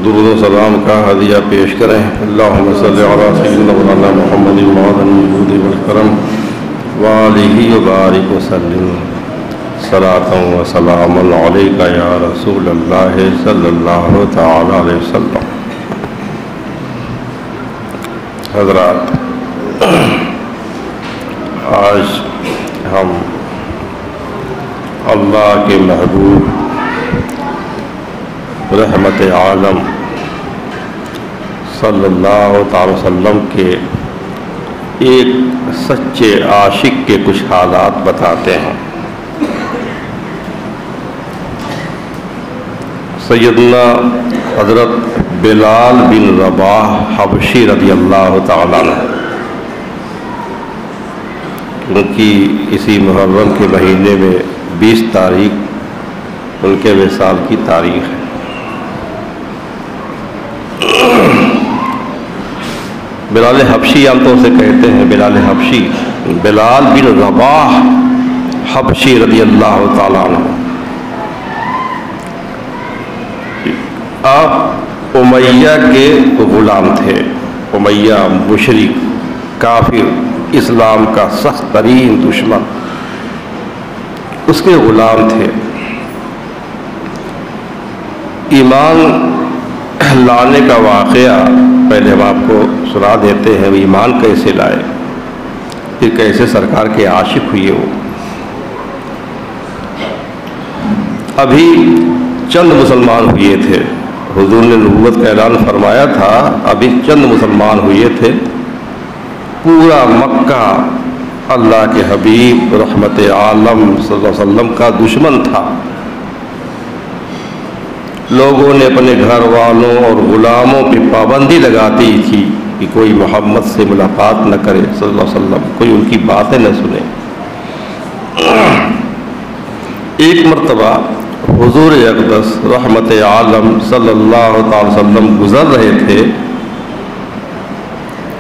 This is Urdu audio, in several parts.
درود و سلام کا ہدیہ پیش کریں۔ اللہم صلی علی سیدنا مولانا محمد معدن الجود والکرم وآلہ وبارک وسلم صلاۃ و سلام علیک یا رسول اللہ صلی اللہ تعالی علیہ وسلم۔ حضرات، آج ہم اللہ کے محبوب رحمت عالم صلی اللہ تعالی وسلم کے ایک سچے عاشق کے کچھ حالات بتاتے ہیں۔ سیدنا حضرت بلال بن رباح حبشی رضی اللہ تعالیٰ عنہ، ان کی اسی محرم کے مہینے میں 20 تاریخ ان کے وصال کی تاریخ ہے۔ بلال حبشی ہم تو اسے کہتے ہیں بلال حبشی، بلال بن رباح حبشی رضی اللہ تعالیٰ عنہ۔ آپ امیہ کے غلام تھے۔ امیہ مشرک، کافر، اسلام کا سخت ترین دشمن، اس کے غلام تھے۔ ایمان لانے کا واقعہ پہلے ہم آپ کو سنا دیتے ہیں۔ ایمان کیسے لائے، پھر کیسے سرکار کے عاشق ہوئے۔ وہ ابھی چند مسلمان ہوئے تھے، حضور نے نبوت کا اعلان فرمایا تھا، ابھی چند مسلمان ہوئے تھے۔ پورا مکہ اللہ کے حبیب رحمت عالم صلی اللہ علیہ وسلم کا دشمن تھا۔ لوگوں نے اپنے گھر والوں اور غلاموں پہ پابندی لگاتی تھی کہ کوئی محمد سے ملاقات نہ کرے صلی اللہ علیہ وسلم، کوئی ان کی باتیں نہ سنے۔ ایک مرتبہ حضور اقدس رحمت عالم صلی اللہ تعالی وسلم گزر رہے تھے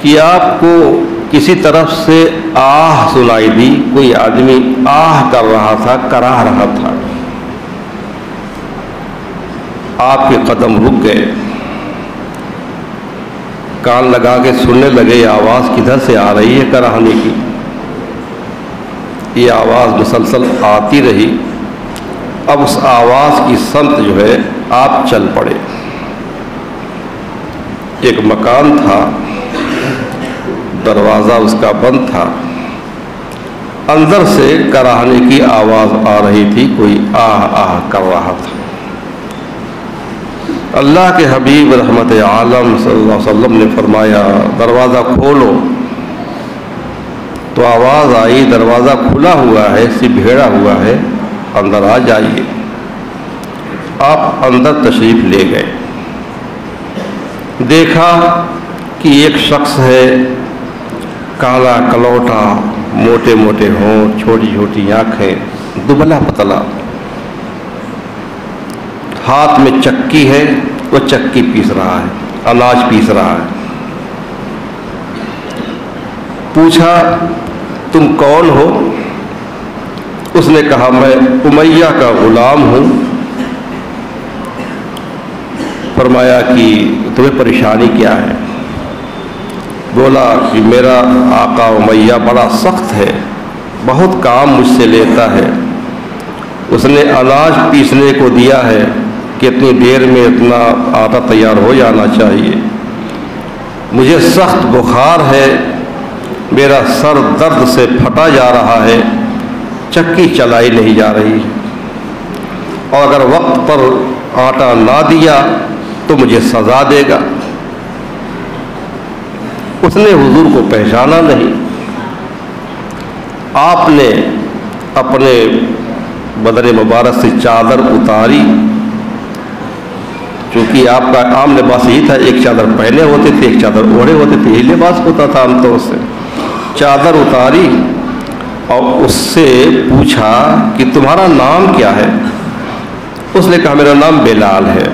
کہ آپ کو کسی طرف سے آہ سنائی دی۔ کوئی آدمی آہ کر رہا تھا، کراہ رہا تھا۔ آپ کے قدم رک گئے، کان لگا کے سننے لگے یہ آواز کدھر سے آ رہی ہے کراہنے کی۔ یہ آواز مسلسل آتی رہی۔ اب اس آواز کی سمت جو ہے آپ چل پڑے۔ ایک مکان تھا، دروازہ اس کا بند تھا، اندر سے کراہنے کی آواز آ رہی تھی، کوئی آہ آہ کر رہا تھا۔ اللہ کے حبیب رحمت عالم صلی اللہ علیہ وسلم نے فرمایا دروازہ کھولو، تو آواز آئی دروازہ کھلا ہوا ہے، بھیڑا ہوا ہے، اندر آ جائیے۔ آپ اندر تشریف لے گئے، دیکھا کہ ایک شخص ہے، کالا کلوٹا، موٹے موٹے ہونٹ، چھوٹی چھوٹی آنکھیں، دبلا پتلا، ہاتھ میں چکی ہے، وہ چکی پیس رہا ہے، اناج پیس رہا ہے۔ پوچھا تم کون ہو؟ اس نے کہا میں امیہ کا غلام ہوں۔ فرمایا کہ تمہیں پریشانی کیا ہے؟ بولا کہ میرا آقا امیہ بڑا سخت ہے، بہت کام مجھ سے لیتا ہے، اس نے اناج پیسنے کو دیا ہے کہ اتنی دیر میں اتنا آٹا تیار ہو جانا چاہیے۔ مجھے سخت بخار ہے، میرا سر درد سے پھٹا جا رہا ہے، چکی چلائی نہیں جا رہی، اور اگر وقت پر آٹا نہ دیا تو مجھے سزا دے گا۔ اس نے حضور کو پہچانا نہیں۔ آپ نے اپنے بدن مبارک سے چادر اتاری، چونکہ آپ کا عام لباس یہی تھا، ایک چادر پہنے ہوتے تھے، ایک چادر اوڑھے ہوتے تھے، یہی لباس ہوتا تھا عام طور سے۔ چادر اتاری اور اس سے پوچھا کہ تمہارا نام کیا ہے؟ اس نے کہا میرا نام بلال ہے۔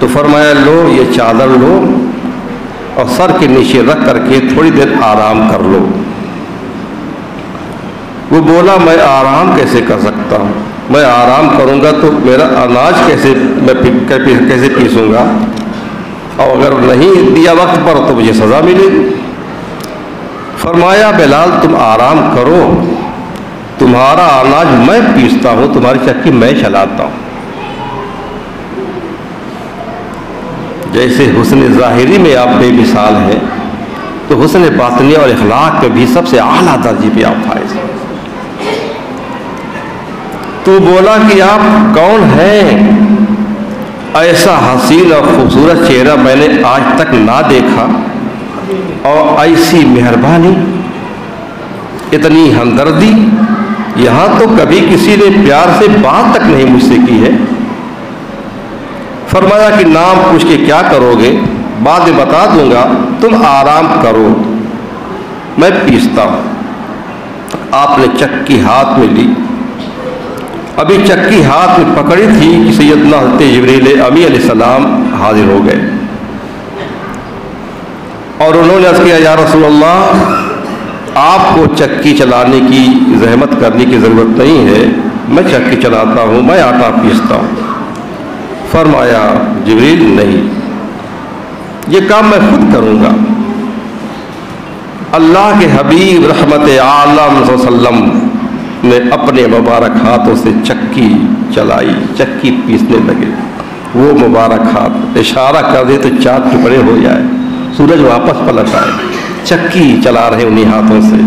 تو فرمایا لو یہ چادر لو اور سر کے نیچے رکھ کر کے تھوڑی دیر آرام کر لو۔ وہ بولا میں آرام کیسے کر سکتا ہوں؟ میں آرام کروں گا تو میرا اناج کیسے پیسوں گا، اور اگر نہیں دیا وقت پر تو مجھے سزا ملے گی۔ فرمایا بلال تم آرام کرو، تمہارا اناج میں پیستا ہوں، تمہاری چکی میں چلاتا ہوں۔ جیسے حسن ظاہری میں آپ بے مثال ہیں، تو حسن باطنی اور اخلاق میں بھی سب سے اعلیٰ درجے پہ آپ فائز ہیں۔ تو بولا کہ آپ کون ہیں؟ ایسا حسین اور خوبصورت چہرہ میں نے آج تک نہ دیکھا، اور ایسی مہربانی، اتنی ہمدردی، یہاں تو کبھی کسی نے پیار سے بات تک نہیں مجھ سے کی ہے۔ فرمایا کہ نام پوچھ کے کیا کرو گے، بعد میں بتا دوں گا، تم آرام کرو، میں پیستا ہوں۔ آپ نے چکی ہاتھ میں لی، ابھی چکی ہاتھ میں پکڑی تھی کہ سیدنا حضرت جبریل امی علیہ السلام حاضر ہو گئے، اور انہوں نے عرض کیا یا رسول اللہ، آپ کو چکی چلانے کی زحمت کرنے کی ضرورت نہیں ہے، میں چکی چلاتا ہوں، میں آٹا پیستا ہوں۔ فرمایا جبریل نہیں، یہ کام میں خود کروں گا۔ اللہ کے حبیب رحمت عالم صلی اللہ علیہ وسلم نے اپنے مبارک ہاتھوں سے چکی چلائی، چکی پیسنے لگے۔ وہ مبارک ہاتھ اشارہ کر دے تو 4 ٹکڑے ہو جائے، سورج واپس پلٹ آئے۔ چکی چلا رہے انہی ہاتھوں سے۔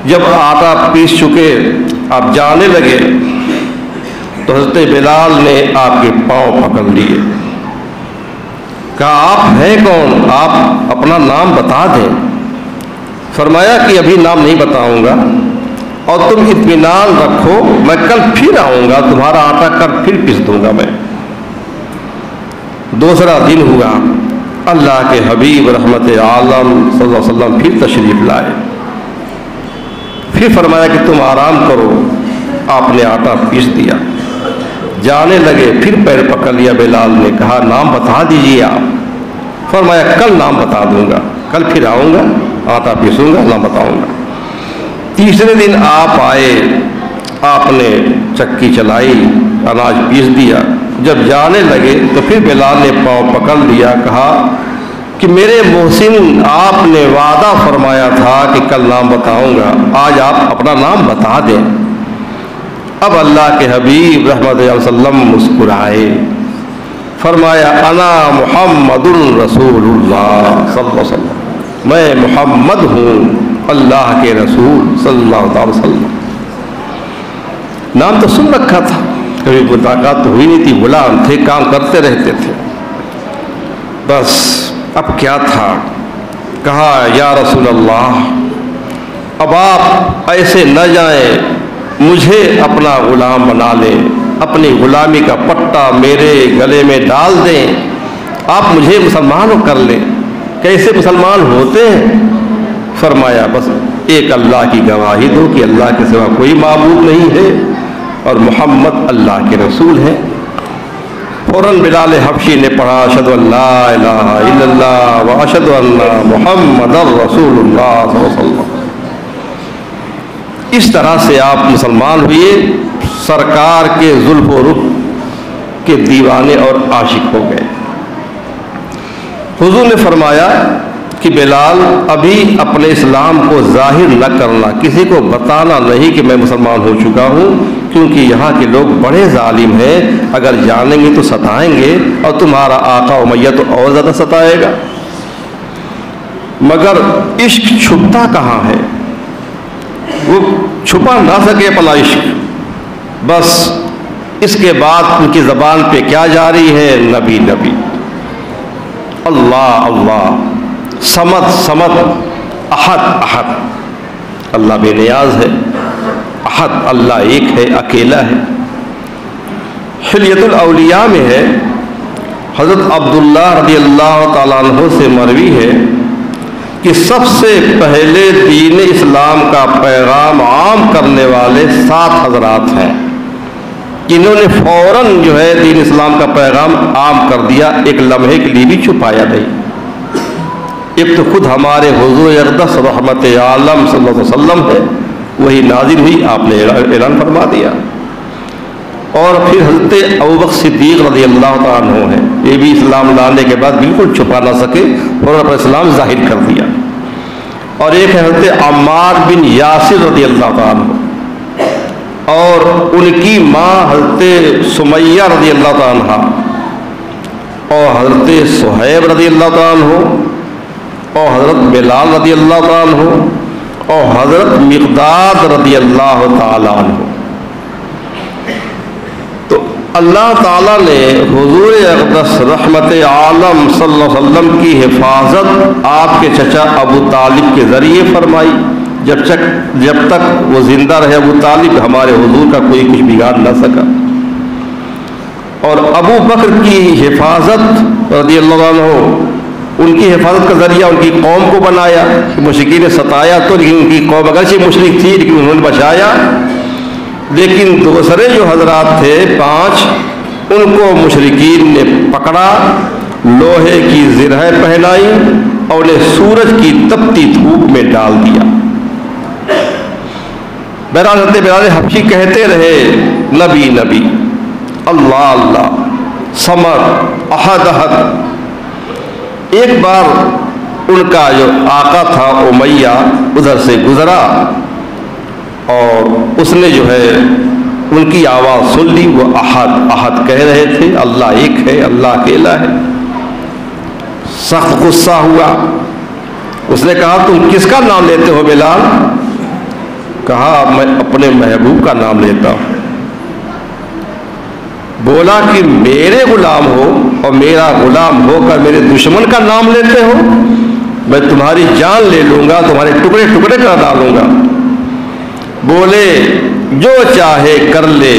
جب آٹا پیس چکے، آپ جانے لگے تو حضرت بلال نے آپ کے پاؤں پکڑ لیے، کہا آپ ہیں کون، آپ اپنا نام بتا دیں۔ فرمایا کہ ابھی نام نہیں بتاؤں گا، اور تم اطمینان رکھو، میں کل پھر آؤں گا، تمہارا آٹا کل پھر پیس دوں گا میں۔ دوسرا دن ہوا، اللہ کے حبیب رحمت عالم صلی اللہ علیہ وسلم پھر تشریف لائے، پھر فرمایا کہ تم آرام کرو۔ آپ نے آٹا پیس دیا، جانے لگے، پھر پیر پکڑ لیا بلال نے، کہا نام بتا دیجیے آپ۔ فرمایا کل نام بتا دوں گا، کل پھر آؤں گا، آٹا پیسوں گا، نام بتاؤں گا۔ تیسرے دن آپ آئے، آپ نے چکی چلائی، اناج پیس دیا۔ جب جانے لگے تو پھر بلال نے پاؤں پکڑ لیا، کہا کہ میرے محسن، آپ نے وعدہ فرمایا تھا کہ کل نام بتاؤں گا، آج آپ اپنا نام بتا دیں۔ اب اللہ کے حبیب رحمت اللہ علیہ وسلم مسکرائے، فرمایا انا محمد رسول اللہ صلی اللہ علیہ وسلم، میں محمد ہوں، اللہ کے رسول صلی اللہ علیہ وسلم۔ نام تو سن رکھا تھا، کبھی ملاقات تو ہوئی نہیں تھی، غلام تھے، کام کرتے رہتے تھے، بس اب کیا تھا؟ کہا یا رسول اللہ، اب آپ ایسے نہ جائیں، مجھے اپنا غلام بنا لیں، اپنی غلامی کا پٹا میرے گلے میں ڈال دیں، آپ مجھے مسلمان کر لیں۔ کیسے مسلمان ہوتے ہیں؟ فرمایا بس ایک اللہ کی گواہی دو کہ اللہ کے سوا کوئی معبود نہیں ہے، اور محمد اللہ کے رسول ہیں۔ فوراً بلال حبشی نے پڑھا اشہد ان لا الہ الا اللہ واشہد ان محمد رسول اللہ صلی اللہ علیہ وسلم۔ اس طرح سے آپ مسلمان ہوئے، سرکار کے زلف و رخ کے دیوانے اور عاشق ہو گئے۔ حضور نے فرمایا کہ بلال ابھی اپنے اسلام کو ظاہر نہ کرنا، کسی کو بتانا نہیں کہ میں مسلمان ہو چکا ہوں، کیونکہ یہاں کے لوگ بڑے ظالم ہیں، اگر جانیں گے تو ستائیں گے، اور تمہارا آقا امیہ تو اور زیادہ ستائے گا۔ مگر عشق چھپتا کہاں ہے؟ وہ چھپا نہ سکے اپنا عشق، بس اس کے بعد ان کی زبان پہ کیا جاری ہے؟ نبی نبی، اللہ اللہ، صمد صمد، احد احد، اللہ بے نیاز ہے، احد اللہ ایک ہے، اکیلا ہے۔ حلیت الاولیاء میں ہے، حضرت عبداللہ رضی اللہ تعالیٰ عنہ سے مروی ہے کہ سب سے پہلے دین اسلام کا پیغام عام کرنے والے 7 حضرات ہیں، جنہوں نے فوراً جو ہے دین اسلام کا پیغام عام کر دیا، ایک لمحے کے لیے بھی چھپایا نہیں۔ ایک تو خود ہمارے حضور اقدس رحمت عالم صلی اللہ علیہ وسلم ہے، وہی نازل ہوئی، آپ نے اعلان فرما دیا۔ اور پھر حضرت ابوبکر صدیق رضی اللہ تعالیٰ عنہ ہیں، یہ بھی اسلام لانے کے بعد بالکل چھپا نہ سکے، فوراً اپنا اسلام ظاہر کر دیا۔ اور ایک ہے حضرت عمار بن یاسر رضی اللہ تعالیٰ عنہ، اور ان کی ماں حضرت سمیہ رضی اللہ تعالیٰ عنہ، اور حضرت صہیب رضی اللہ تعالیٰ عنہ، اور حضرت بلال رضی اللہ تعالیٰ عنہ، اور حضرت مقداد رضی اللہ تعالیٰ عنہ۔ تو اللہ تعالیٰ نے حضور اقدس رحمت عالم صلی اللہ علیہ وسلم کی حفاظت آپ کے چچا ابو طالب کے ذریعے فرمائی۔ جب تک وہ زندہ رہے ابو طالب، ہمارے حضور کا کوئی کچھ بگاڑ نہ سکا۔ اور ابو بکر کی حفاظت رضی اللہ عنہ، ان کی حفاظت کا ذریعہ ان کی قوم کو بنایا۔ مشرکین نے ستایا تو، لیکن ان کی قوم اگرچہ مشرک تھی لیکن انہوں نے بچایا۔ لیکن دوسرے جو حضرات تھے 5، ان کو مشرکین نے پکڑا، لوہے کی زرہیں پہنائی اور انہیں سورج کی تپتی دھوپ میں ڈال دیا۔ بہرحال حضرت بلال حبشی کہتے رہے نبی نبی، اللہ اللہ، صمد، احد احد۔ ایک بار ان کا جو آقا تھا امیہ ادھر سے گزرا، اور اس نے جو ہے ان کی آواز سن لی، وہ احد احد کہہ رہے تھے، اللہ ایک ہے، اللہ اکیلا ہے۔ سخت غصہ ہوا، اس نے کہا تم کس کا نام لیتے ہو بلال؟ کہا میں اپنے محبوب کا نام لیتا ہوں۔ بولا کہ میرے غلام ہو اور میرا غلام ہو کر میرے دشمن کا نام لیتے ہو، میں تمہاری جان لے لوں گا، تمہارے ٹکڑے ٹکڑے کر ڈالوں گا۔ بولے جو چاہے کر لے،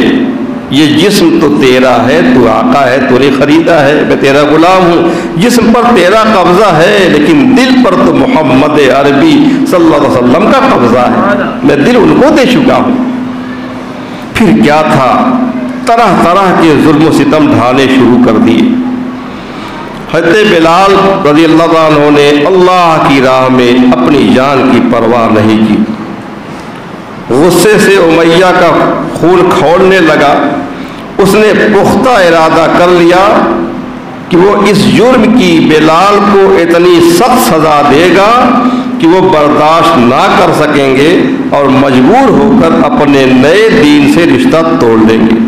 یہ جسم تو تیرا ہے، تو آقا ہے، تو نے خریدا ہے، میں تیرا غلام ہوں، جسم پر تیرا قبضہ ہے لیکن دل پر تو محمد عربی صلی اللہ علیہ وسلم کا قبضہ ہے، میں دل ان کو دے چکا ہوں۔ پھر کیا تھا، طرح طرح کے ظلم و ستم ڈھانے شروع کر دیے۔ حضرت بلال رضی اللہ عنہ نے اللہ کی راہ میں اپنی جان کی پرواہ نہیں کی۔ غصے سے امیہ کا خون کھولنے لگا، اس نے پختہ ارادہ کر لیا کہ وہ اس جرم کی بلال کو اتنی سخت سزا دے گا کہ وہ برداشت نہ کر سکیں گے اور مجبور ہو کر اپنے نئے دین سے رشتہ توڑ دیں گے۔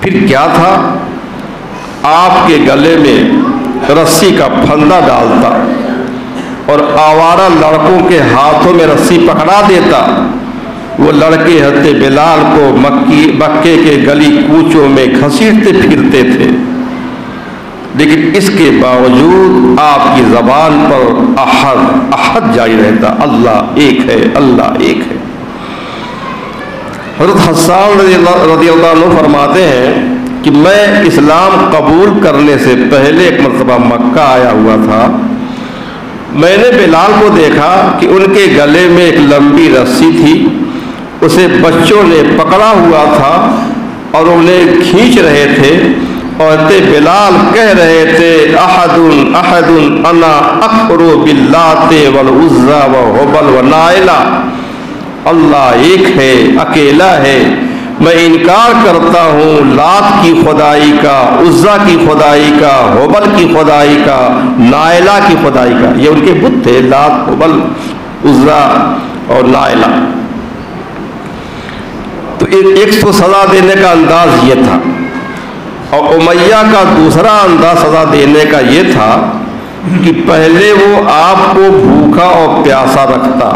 پھر کیا تھا، آپ کے گلے میں رسی کا پھندا ڈالتا اور آوارہ لڑکوں کے ہاتھوں میں رسی پکڑا دیتا۔ وہ لڑکے حضرت بلال کو مکے کے گلی کوچوں میں گھسیٹتے پھرتے تھے، لیکن اس کے باوجود آپ کی زبان پر احد احد جاری رہتا، اللہ ایک ہے، اللہ ایک ہے۔ حضرت حسان رضی اللہ عنہ فرماتے ہیں کہ میں اسلام قبول کرنے سے پہلے ایک مرتبہ مکہ آیا ہوا تھا، میں نے بلال کو دیکھا کہ ان کے گلے میں ایک لمبی رسی تھی، اسے بچوں نے پکڑا ہوا تھا اور انہیں کھینچ رہے تھے، اور بلال کہہ رہے تھے احد احد انا اکفر باللات والعزى وہبل ونائلہ، اللہ ایک ہے، اکیلا ہے، میں انکار کرتا ہوں لات کی خدائی کا، عزا کی خدائی کا، ہبل کی خدائی کا، نائلہ کی خدائی کا۔ یہ ان کے بت تھے، لات، ہبل، عزا اور نائلہ۔ تو ایک تو سزا دینے کا انداز یہ تھا، اور امیہ کا دوسرا انداز سزا دینے کا یہ تھا کہ پہلے وہ آپ کو بھوکا اور پیاسا رکھتا،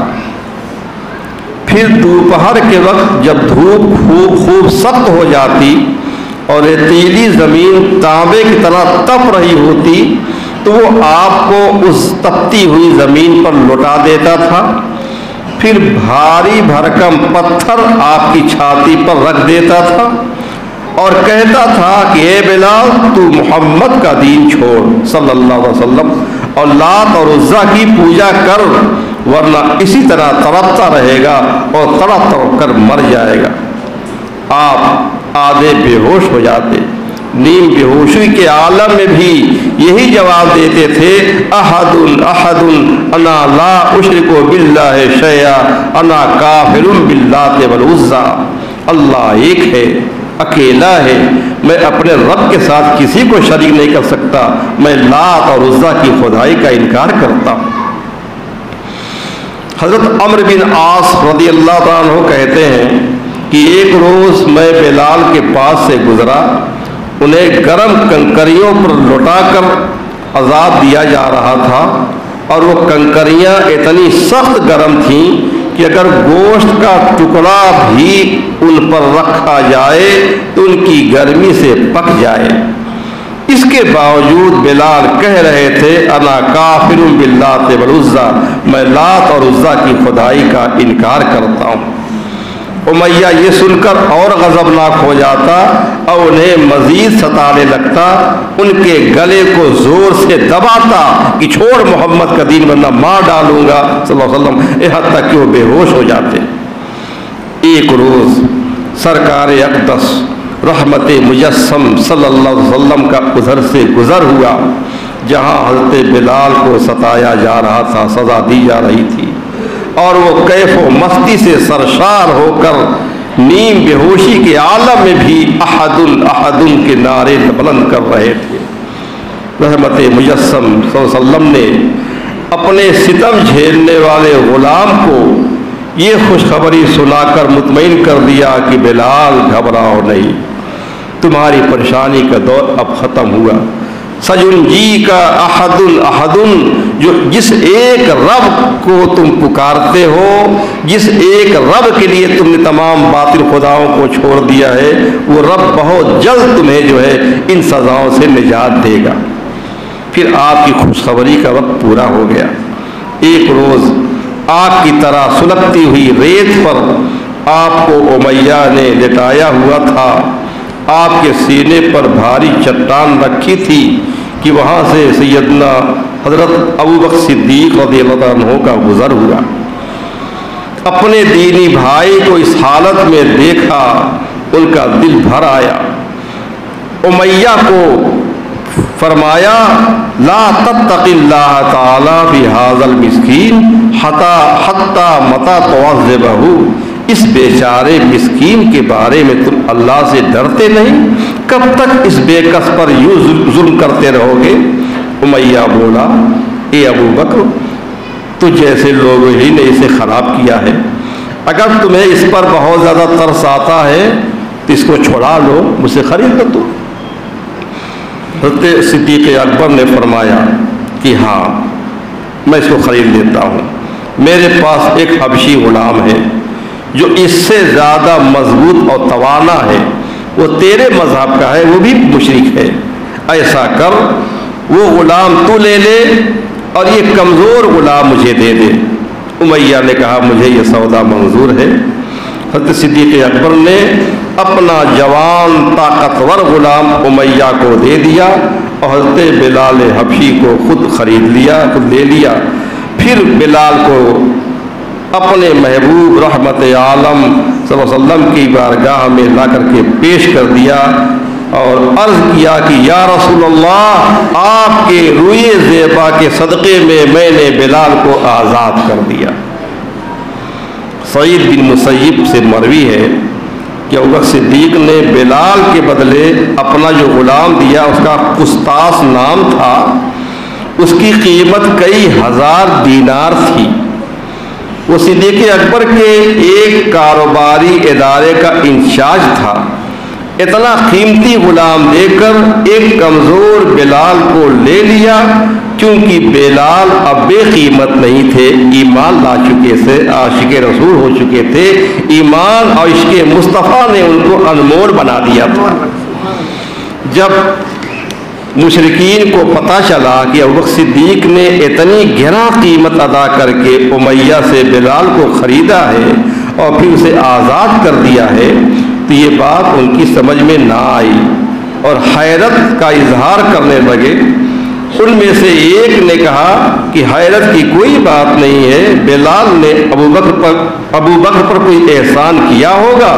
پھر دوپہر کے وقت جب دھوپ خوب سخت ہو جاتی اور ریتیلی زمین تانبے کی طرح تپ رہی ہوتی تو وہ آپ کو اس تپتی ہوئی زمین پر لٹا دیتا تھا، پھر بھاری بھرکم پتھر آپ کی چھاتی پر رکھ دیتا تھا اور کہتا تھا کہ اے بلال تو محمد کا دین چھوڑ صلی اللہ علیہ وسلم اور لات اور عزا کی پوجا کر، ورنہ اسی طرح تڑپتا رہے گا اور تڑپ تڑپ کر مر جائے گا۔ آپ آدھے بے ہوش ہو جاتے، نیم بیہوشی کے عالم میں بھی یہی جواب دیتے تھے، احد احد انا لا اشرک باللہ شیئا انا کافر باللات والعزیٰ، اللہ ایک ہے، اکیلا ہے، میں اپنے رب کے ساتھ کسی کو شریک نہیں کر سکتا، میں لات اور عزیٰ کی خدائی کا انکار کرتا ہوں۔ حضرت عمرو بن عاص رضی اللہ تعالیٰ عنہ کہتے ہیں کہ ایک روز میں بلال کے پاس سے گزرا، انہیں گرم کنکریوں پر لٹا کر عذاب دیا جا رہا تھا، اور وہ کنکریاں اتنی سخت گرم تھیں کہ اگر گوشت کا ٹکڑا بھی ان پر رکھا جائے تو ان کی گرمی سے پک جائے۔ اس کے باوجود بلال کہہ رہے تھے، انا کافر باللات والعزیٰ، میں لات اور عزیٰ کی خدائی کا انکار کرتا ہوں۔ امیہ یہ سن کر اور غضبناک ہو جاتا اور انہیں مزید ستانے لگتا، ان کے گلے کو زور سے دباتا کہ چھوڑ محمد کا دین ورنہ مار ڈالوں گا صلی اللہ علیہ وسلم، یہاں تک کہ وہ بے ہوش ہو جاتے۔ ایک روز سرکار اقدس رحمت مجسم صلی اللہ علیہ وسلم کا ادھر سے گزر ہوا، جہاں حضرت بلال کو ستایا جا رہا تھا، سزا دی جا رہی تھی، اور وہ کیف و مستی سے سرشار ہو کر نیم بے ہوشی کے عالم میں بھی احد احد کے نعرے بلند کر رہے تھے۔ رحمت مجسم صلی اللہ علیہ وسلم نے اپنے ستم جھیلنے والے غلام کو یہ خوشخبری سنا کر مطمئن کر دیا کہ بلال گھبراؤ نہیں، تمہاری پریشانی کا دور اب ختم ہوا۔ سجنجی کا احد احد، جو جس ایک رب کو تم پکارتے ہو، جس ایک رب کے لیے تم نے تمام باطل خداؤں کو چھوڑ دیا ہے، وہ رب بہت جلد تمہیں جو ہے ان سزاؤں سے نجات دے گا۔ پھر آپ کی خوشخبری کا وقت پورا ہو گیا۔ ایک روز آگ کی طرح سلگتی ہوئی ریت پر آپ کو امیہ نے لٹایا ہوا تھا، آپ کے سینے پر بھاری چٹان رکھی تھی کہ وہاں سے سیدنا حضرت ابوبکر صدیق رضی اللہ عنہ کا گزر ہوا۔ اپنے دینی بھائی کو اس حالت میں دیکھا، ان کا دل بھر آیا۔ امیہ کو فرمایا، لا تتق اللہ تعالی فی ھذا المسکین حتی متی تعذبہ، اس بیچارے مسکین کے بارے میں تم اللہ سے ڈرتے نہیں؟ کب تک اس بے کس پر یوں ظلم کرتے رہو گے؟ امیہ بولا، اے ابو بکر، تو جیسے لوگوں ہی نے اسے خراب کیا ہے، اگر تمہیں اس پر بہت زیادہ ترس آتا ہے تو اس کو چھڑا لو، مجھ سے خرید لو۔ تو حضرت صدیق اکبر نے فرمایا کہ ہاں میں اس کو خرید لیتا ہوں، میرے پاس ایک حبشی غلام ہے جو اس سے زیادہ مضبوط اور توانا ہے، وہ تیرے مذہب کا ہے، وہ بھی مشرک ہے، ایسا کر وہ غلام تو لے لے اور یہ کمزور غلام مجھے دے دے۔ امیہ نے کہا مجھے یہ سودا منظور ہے۔ حضرت صدیق اکبر نے اپنا جوان طاقتور غلام امیہ کو دے دیا اور حضرت بلال حبشی کو خود خرید لیا، خود لے لیا۔ پھر بلال کو اپنے محبوب رحمت عالم صلی اللہ علیہ وسلم کی بارگاہ میں لا کر کے پیش کر دیا اور عرض کیا کہ یا رسول اللہ، آپ کے روئے زیبا کے صدقے میں نے بلال کو آزاد کر دیا۔ سعید بن مسیب سے مروی ہے کہ ابوبکر صدیق نے بلال کے بدلے اپنا جو غلام دیا، اس کا قسطاس نام تھا، اس کی قیمت کئی ہزار دینار تھی۔ وہ صدیق اکبر کے ایک کاروباری ادارے کا انچارج تھا۔ اتنا قیمتی غلام دے کر ایک کمزور بلال کو لے لیا، کیونکہ بلال اب بے قیمت نہیں تھے، ایمان لا چکے تھے، عاشق رسول ہو چکے تھے، ایمان اور عشق مصطفیٰ نے ان کو انمول بنا دیا تھا۔ جب مشرکین کو پتہ چلا کہ ابوبکر صدیق نے اتنی گراں قیمت ادا کر کے امیہ سے بلال کو خریدا ہے اور پھر اسے آزاد کر دیا ہے، تو یہ بات ان کی سمجھ میں نہ آئی اور حیرت کا اظہار کرنے لگے۔ ان میں سے ایک نے کہا کہ حیرت کی کوئی بات نہیں ہے، بلال نے ابو بکر پر کوئی احسان کیا ہوگا،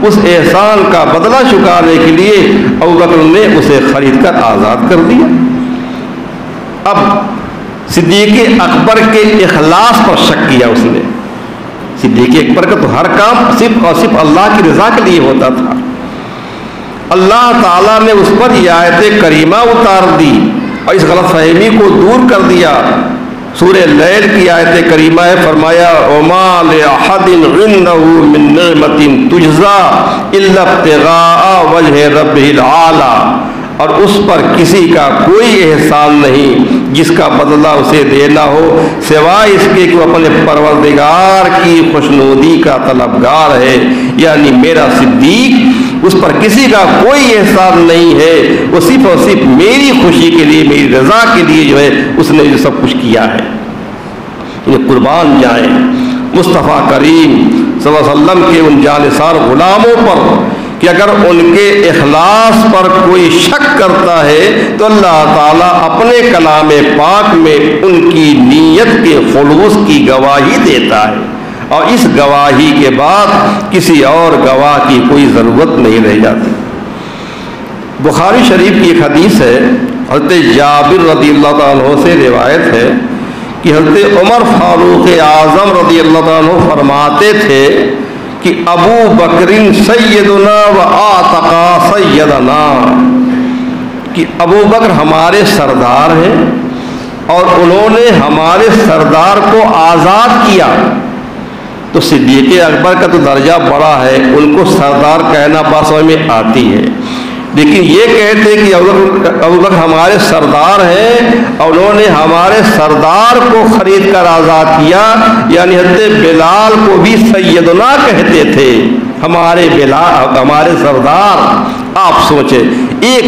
اس احسان کا بدلہ چکانے کے لیے ابو بکر نے اسے خرید کر آزاد کر دیا۔ اب صدیق اکبر کے اخلاص پر شک کیا اس نے۔ صدیق اکبر کا تو ہر کام صرف اور صرف اللہ کی رضا کے لیے ہوتا تھا۔ اللہ تعالیٰ نے اس پر یہ آیت کریمہ اتار دی اور اس غلط فہمی کو دور کر دیا۔ سورہ لیل کی آیت کریمہ ہے، فرمایا وَمَا لِأَحَدٍ عِندَهُ مِن نِعْمَةٍ تُجْزَىٰ إِلَّا ابْتِغَاءَ وَجْهِ رَبِّهِ الْأَعْلَىٰ، اور اس پر کسی کا کوئی احسان نہیں جس کا بدلہ اسے دینا ہو سوائے اس کے کہ وہ اپنے پروردگار کی خوشنودی کا طلبگار ہے، یعنی میرا صدیق، اس پر کسی کا کوئی احسان نہیں ہے، وہ صرف اور صرف میری خوشی کے لیے، میری رضا کے لیے جو ہے اس نے جو سب کچھ کیا ہے۔ یہ قربان جائیں مصطفیٰ کریم صلی اللہ علیہ وسلم کے ان جانثار غلاموں پر کہ اگر ان کے اخلاص پر کوئی شک کرتا ہے تو اللہ تعالیٰ اپنے کلام پاک میں ان کی نیت کے خلوص کی گواہی دیتا ہے، اور اس گواہی کے بعد کسی اور گواہ کی کوئی ضرورت نہیں رہ جاتی۔ بخاری شریف کی ایک حدیث ہے، حضرت جابر رضی اللہ تعالیٰ عنہ سے روایت ہے کہ حضرت عمر فاروق اعظم رضی اللہ تعالیٰ عنہ فرماتے تھے کہ ابو بکر سیدنا و آتقا سیدنا، کہ ابو بکر ہمارے سردار ہیں اور انہوں نے ہمارے سردار کو آزاد کیا۔ تو صدیق اکبر کا تو درجہ بڑا ہے، ان کو سردار کہنا بات سمجھ میں آتی ہے، لیکن یہ کہتے کہ ابو بکر ہمارے سردار ہیں اور انہوں نے ہمارے سردار کو خرید کر آزاد کیا، یعنی حضرت بلال کو بھی سیدنا کہتے تھے، ہمارے بلال، ہمارے سردار۔ آپ سوچیں، ایک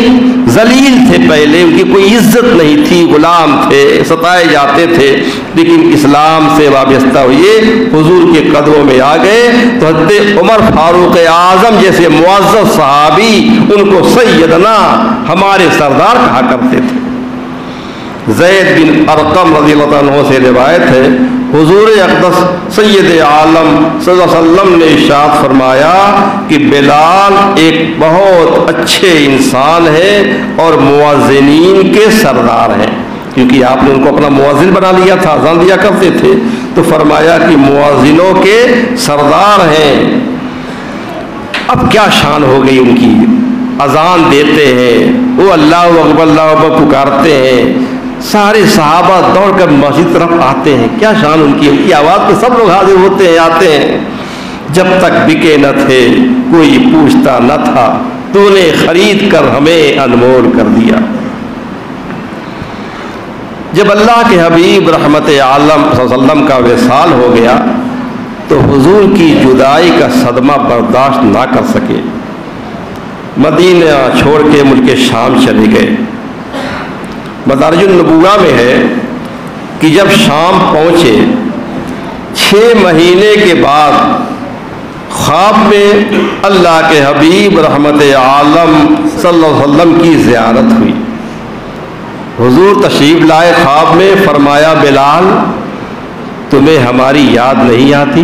ذلیل تھے پہلے، ان کی کوئی عزت نہیں تھی، غلام تھے، ستائے جاتے تھے، لیکن اسلام سے وابستہ ہوئے، حضور کے قدموں میں آ گئے تو حضرت عمر فاروق اعظم جیسے معزز صحابی ان کو سیدنا، ہمارے سردار کہا کرتے تھے۔ زید بن ارقم رضی اللہ عنہ سے روایت ہے، حضور اقدس سید عالم صلی اللہ علیہ وسلم نے ارشاد فرمایا کہ بلال ایک بہت اچھے انسان ہے اور مؤذنین کے سردار ہیں، کیونکہ آپ نے ان کو اپنا مؤذن بنا لیا تھا، اذان دیا کرتے تھے، تو فرمایا کہ مؤذنوں کے سردار ہیں۔ اب کیا شان ہو گئی ان کی، اذان دیتے ہیں، وہ اللہ اکبر اللہ اکبر پکارتے ہیں، سارے صحابہ دوڑ کر مسجد طرف آتے ہیں، کیا شان ان کی آواز پہ سب لوگ حاضر ہوتے ہیں، آتے ہیں۔ جب تک بکے نہ تھے کوئی پوچھتا نہ تھا، تو نے خرید کر ہمیں انمول کر دیا۔ جب اللہ کے حبیب رحمت عالم صلی اللہ علیہ وسلم کا وصال ہو گیا تو حضور کی جدائی کا صدمہ برداشت نہ کر سکے، مدینہ چھوڑ کے ملک شام چلے گئے۔ مدارج النبوہ میں ہے کہ جب شام پہنچے 6 مہینے کے بعد خواب میں اللہ کے حبیب رحمت عالم صلی اللہ علیہ وسلم کی زیارت ہوئی۔ حضور تشریف لائے خواب میں، فرمایا بلال تمہیں ہماری یاد نہیں آتی،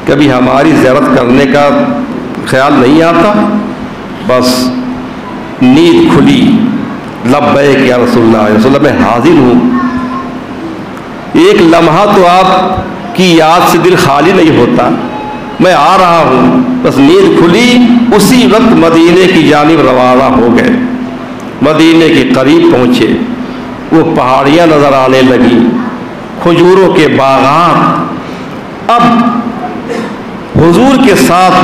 کبھی ہماری زیارت کرنے کا خیال نہیں آتا؟ بس نیند کھلی، لبیک یا رسول اللہ میں حاضر ہوں۔ ایک لمحہ تو آپ کی یاد سے دل خالی نہیں ہوتا، میں آ رہا ہوں۔ بس نیند کھلی، اسی وقت مدینے کی جانب روانہ ہو گئے۔ مدینے کے قریب پہنچے، وہ پہاڑیاں نظر آنے لگی، کھجوروں کے باغات۔ اب حضور کے ساتھ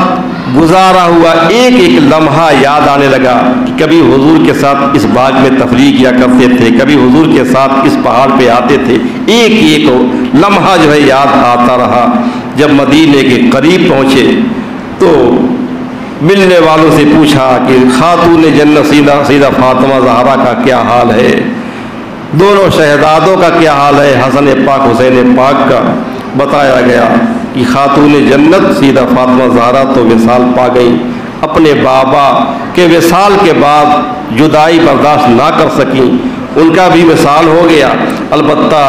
گزارا ہوا ایک ایک لمحہ یاد آنے لگا کہ کبھی حضور کے ساتھ اس باغ میں تفریح کیا کرتے تھے، کبھی حضور کے ساتھ اس پہاڑ پہ آتے تھے، ایک ایک لمحہ جو ہے یاد آتا رہا۔ جب مدینے کے قریب پہنچے تو ملنے والوں سے پوچھا کہ خاتون جنت سیدہ فاطمہ زہرا کا کیا حال ہے، دونوں شہزادوں کا کیا حال ہے، حسن پاک حسین پاک کا۔ بتایا گیا کہ خاتون جنت سیدہ فاطمہ زہرا تو وصال پا گئی، اپنے بابا کے وصال کے بعد جدائی برداشت نہ کر سکیں، ان کا بھی وصال ہو گیا۔ البتہ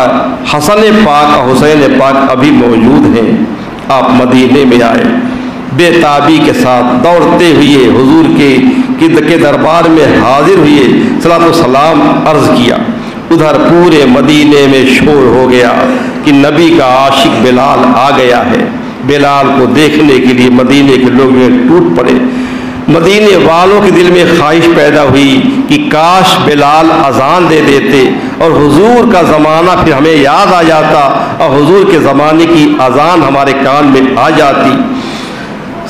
حسن پاک اور حسین پاک ابھی موجود ہیں۔ آپ مدینے میں آئے، بے تابی کے ساتھ دوڑتے ہوئے حضور کے دربار میں حاضر ہوئے، صلاۃ و سلام عرض کیا۔ ادھر پورے مدینے میں شور ہو گیا کہ نبی کا عاشق بلال آ گیا ہے۔ بلال کو دیکھنے کے لیے مدینے کے لوگ ٹوٹ پڑے۔ مدینے والوں کے دل میں خواہش پیدا ہوئی کہ کاش بلال اذان دے دیتے اور حضور کا زمانہ پھر ہمیں یاد آ جاتا اور حضور کے زمانے کی اذان ہمارے کان میں آ جاتی۔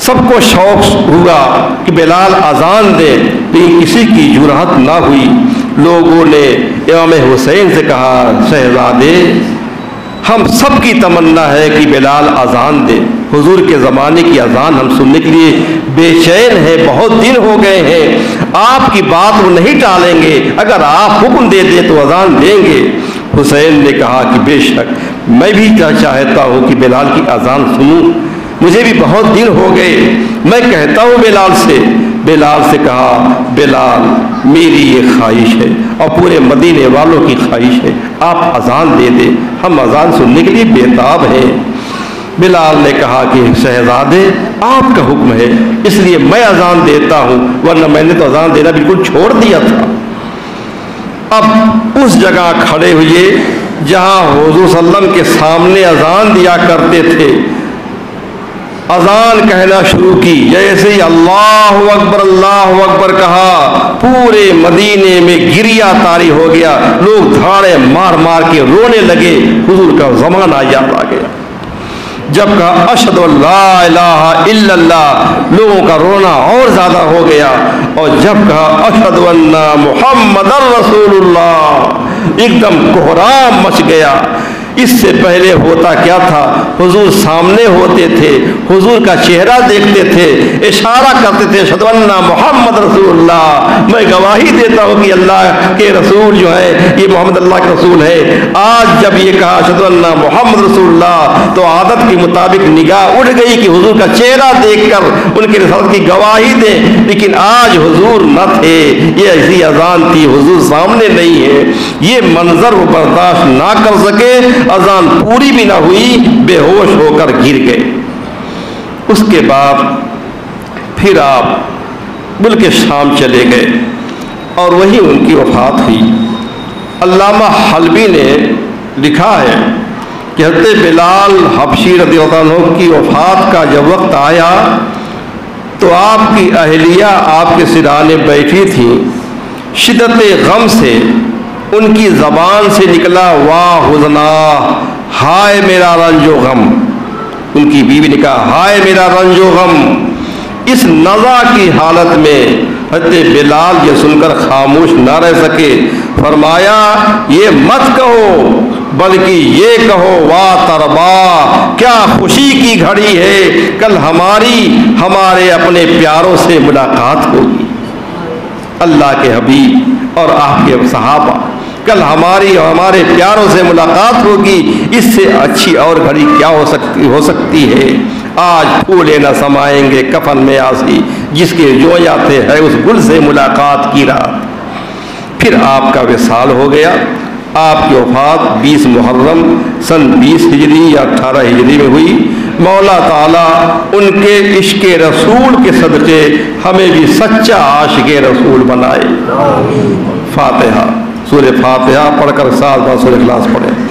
سب کو شوق ہوا کہ بلال اذان دے، لیکن کسی کی جرأت نہ ہوئی۔ لوگوں نے امام حسین سے کہا، شہزادے ہم سب کی تمنا ہے کہ بلال اذان دے، حضور کے زمانے کی اذان ہم سننے کے لیے بے چین ہیں، بہت دن ہو گئے ہیں، آپ کی بات وہ نہیں ٹالیں گے، اگر آپ حکم دے دیں تو اذان دیں گے۔ حسین نے کہا کہ بے شک میں بھی چاہتا ہوں کہ بلال کی اذان سنوں، مجھے بھی بہت دن ہو گئے، میں کہتا ہوں بلال سے کہا، بلال میری یہ خواہش ہے اور پورے مدینے والوں کی خواہش ہے، آپ اذان دے دیں، ہم اذان سننے کے لیے بےتاب ہیں۔ بلال نے کہا کہ شہزادے آپ کا حکم ہے، اس لیے میں اذان دیتا ہوں، ورنہ میں نے تو اذان دینا بالکل چھوڑ دیا تھا۔ اب اس جگہ کھڑے ہوئے جہاں حضور صلی اللہ علیہ وسلم کے سامنے اذان دیا کرتے تھے، اذان کہنا شروع کی۔ جیسے ہی اللہ اکبر کہا، پورے مدینے میں گریا طاری ہو گیا، لوگ دھاڑے مار مار کے رونے لگے، حضور کا زمانہ یاد آ گیا۔ جب کہا اشہد ان لا الہ الا اللہ، لوگوں کا رونا اور زیادہ ہو گیا، اور جب کہا اشہد ان محمد رسول اللہ، ایک دم کوہرام مچ گیا۔ اس سے پہلے ہوتا کیا تھا، حضور سامنے ہوتے تھے، حضور کا چہرہ دیکھتے تھے، اشارہ کرتے تھے اشہد ان محمد رسول اللہ، میں گواہی دیتا ہوں کہ اللہ کے رسول جو ہے یہ محمد اللہ کے رسول ہے۔ آج جب یہ کہا اشہد ان محمد رسول اللہ تو عادت کے مطابق نگاہ اٹھ گئی کہ حضور کا چہرہ دیکھ کر ان کی رسالت کی گواہی دیں، لیکن آج حضور نہ تھے، یہ ایسی اذان تھی، حضور سامنے نہیں ہے۔ یہ منظر وہ برداشت نہ کر سکے، اذان پوری بھی نہ ہوئی، بے ہوش ہو کر گر گئے۔ اس کے بعد پھر آپ ملک شام چلے گئے اور وہیں ان کی وفات ہوئی۔ علامہ حلبی نے لکھا ہے کہ حضرت بلال حبشی رضی اللہ عنہ کی وفات کا جب وقت آیا تو آپ کی اہلیہ آپ کے سرانے بیٹھی تھی، شدت غم سے ان کی زبان سے نکلا واہ حزنا، ہائے میرا رنج و غم۔ ان کی بیوی نے کہا ہائے میرا رنج و غم۔ اس نزع کی حالت میں حضرت بلال یہ سن کر خاموش نہ رہ سکے، فرمایا یہ مت کہو بلکہ یہ کہو واہ تربا، کیا خوشی کی گھڑی ہے، کل ہمارے اپنے پیاروں سے ملاقات ہوگی۔ اللہ کے حبیب اور آپ کے صحابہ، کل ہمارے پیاروں سے ملاقات ہوگی، اس سے اچھی اور گھڑی کیا ہو سکتی ہے۔ آج پھولے نہ سمائیں گے کفن میں آسی، جس کے جو جاتے ہیں اس گل سے ملاقات کی رات۔ پھر آپ کا وصال ہو گیا۔ آپ کی وفات 20 محرم سن 20 ہجری یا 18 ہجری میں ہوئی۔ مولا تعالیٰ ان کے عشق رسول کے صدقے ہمیں بھی سچا عاشق رسول بنائے۔ فاتحہ، سورہ فاتحہ پڑھ کر ساتھ سورہ اخلاص پڑھیں۔